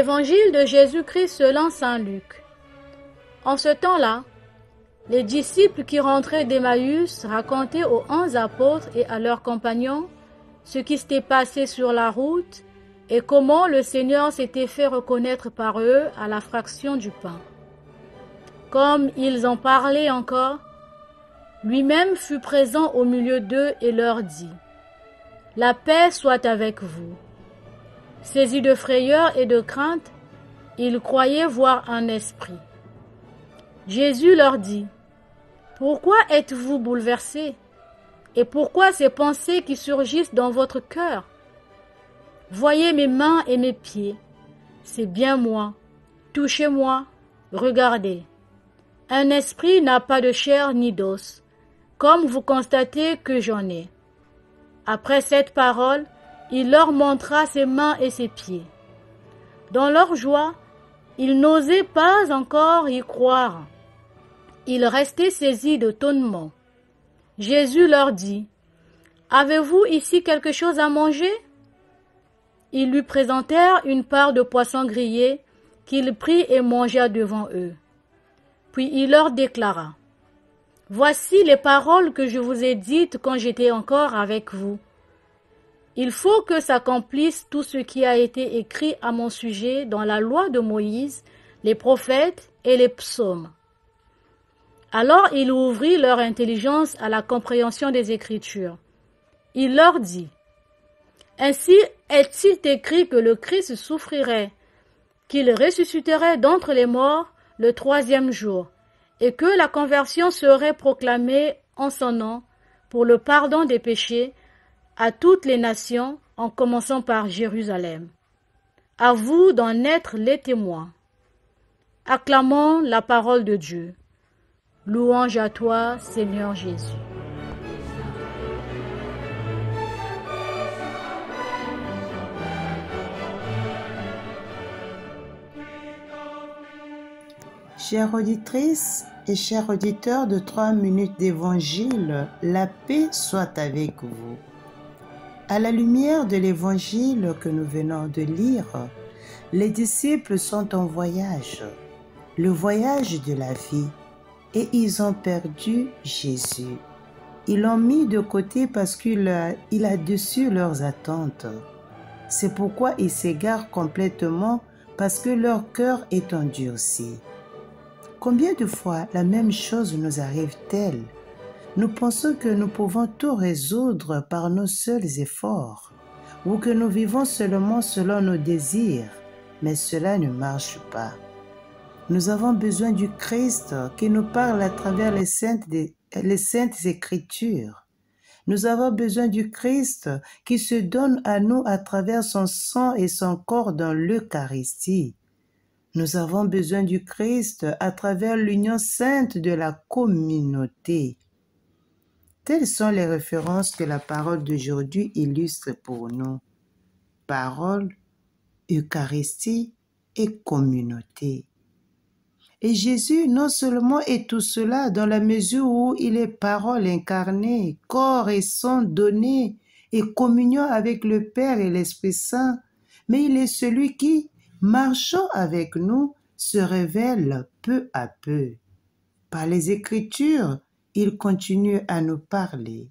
Évangile de Jésus-Christ selon saint Luc. En ce temps-là, les disciples qui rentraient d'Emmaüs racontaient aux 11 apôtres et à leurs compagnons ce qui s'était passé sur la route et comment le Seigneur s'était fait reconnaître par eux à la fraction du pain. Comme ils en parlaient encore, lui-même fut présent au milieu d'eux et leur dit : « La paix soit avec vous. » Saisis de frayeur et de crainte, ils croyaient voir un esprit. Jésus leur dit : « Pourquoi êtes-vous bouleversés ? Et pourquoi ces pensées qui surgissent dans votre cœur ? Voyez mes mains et mes pieds, c'est bien moi. Touchez-moi, regardez. Un esprit n'a pas de chair ni d'os, comme vous constatez que j'en ai. » Après cette parole, il leur montra ses mains et ses pieds. Dans leur joie, ils n'osaient pas encore y croire. Ils restaient saisis d'étonnement. Jésus leur dit : « Avez-vous ici quelque chose à manger ? » Ils lui présentèrent une part de poisson grillé qu'il prit et mangea devant eux. Puis il leur déclara : « Voici les paroles que je vous ai dites quand j'étais encore avec vous. Il faut que s'accomplisse tout ce qui a été écrit à mon sujet dans la loi de Moïse, les prophètes et les psaumes. » Alors il ouvrit leur intelligence à la compréhension des Écritures. Il leur dit : « Ainsi est-il écrit que le Christ souffrirait, qu'il ressusciterait d'entre les morts le 3e jour, et que la conversion serait proclamée en son nom pour le pardon des péchés à toutes les nations, en commençant par Jérusalem. À vous d'en être les témoins. » Acclamons la parole de Dieu. Louange à toi, Seigneur Jésus. Chères auditrices et chers auditeurs de 3 minutes d'évangile, la paix soit avec vous. À la lumière de l'évangile que nous venons de lire, les disciples sont en voyage, le voyage de la vie, et ils ont perdu Jésus. Ils l'ont mis de côté parce qu'il a déçu leurs attentes. C'est pourquoi ils s'égarent complètement parce que leur cœur est endurci. Combien de fois la même chose nous arrive-t-elle ? Nous pensons que nous pouvons tout résoudre par nos seuls efforts, ou que nous vivons seulement selon nos désirs, mais cela ne marche pas. Nous avons besoin du Christ qui nous parle à travers les saintes Écritures. Nous avons besoin du Christ qui se donne à nous à travers son sang et son corps dans l'Eucharistie. Nous avons besoin du Christ à travers l'union sainte de la communauté. Telles sont les références que la parole d'aujourd'hui illustre pour nous. Parole, Eucharistie et communauté. Et Jésus non seulement est tout cela dans la mesure où il est parole incarnée, corps et sang donné et communion avec le Père et l'Esprit Saint, mais il est celui qui, marchant avec nous, se révèle peu à peu. Par les Écritures, il continue à nous parler.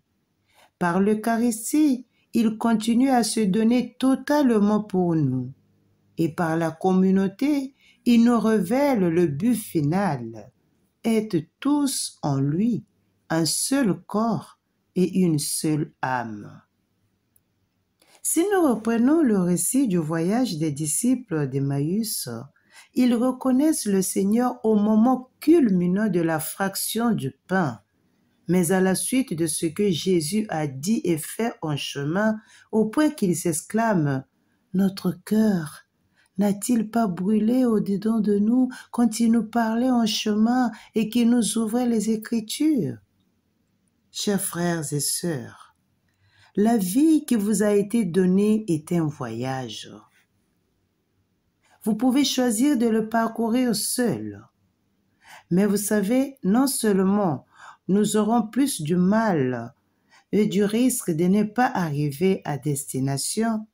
Par l'Eucharistie, il continue à se donner totalement pour nous. Et par la communauté, il nous révèle le but final, être tous en lui, un seul corps et une seule âme. Si nous reprenons le récit du voyage des disciples d'Emmaüs, ils reconnaissent le Seigneur au moment culminant de la fraction du pain, mais à la suite de ce que Jésus a dit et fait en chemin, au point qu'ils s'exclament : « Notre cœur n'a-t-il pas brûlé au-dedans de nous quand il nous parlait en chemin et qu'il nous ouvrait les Écritures ?» Chers frères et sœurs, la vie qui vous a été donnée est un voyage. Vous pouvez choisir de le parcourir seul. Mais vous savez, non seulement nous aurons plus du mal et du risque de ne pas arriver à destination,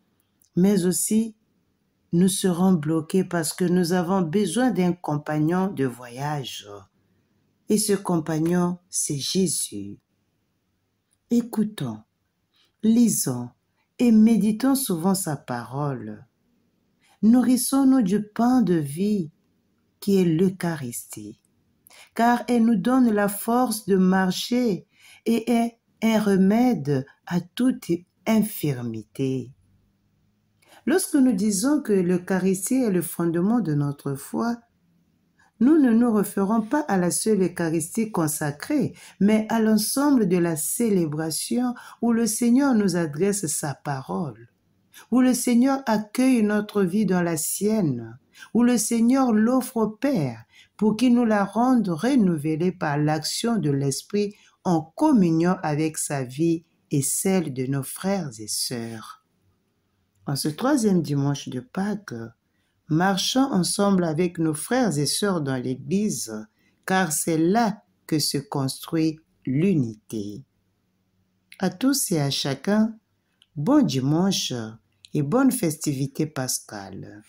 mais aussi nous serons bloqués parce que nous avons besoin d'un compagnon de voyage. Et ce compagnon, c'est Jésus. Écoutons, lisons et méditons souvent sa parole. Nourrissons-nous du pain de vie qui est l'Eucharistie, car elle nous donne la force de marcher et est un remède à toute infirmité. Lorsque nous disons que l'Eucharistie est le fondement de notre foi, nous ne nous référons pas à la seule Eucharistie consacrée, mais à l'ensemble de la célébration où le Seigneur nous adresse sa parole, où le Seigneur accueille notre vie dans la sienne, où le Seigneur l'offre au Père pour qu'il nous la rende renouvelée par l'action de l'Esprit en communion avec sa vie et celle de nos frères et sœurs. En ce troisième dimanche de Pâques, marchons ensemble avec nos frères et sœurs dans l'Église, car c'est là que se construit l'unité. À tous et à chacun, bon dimanche et bonne festivité pascale.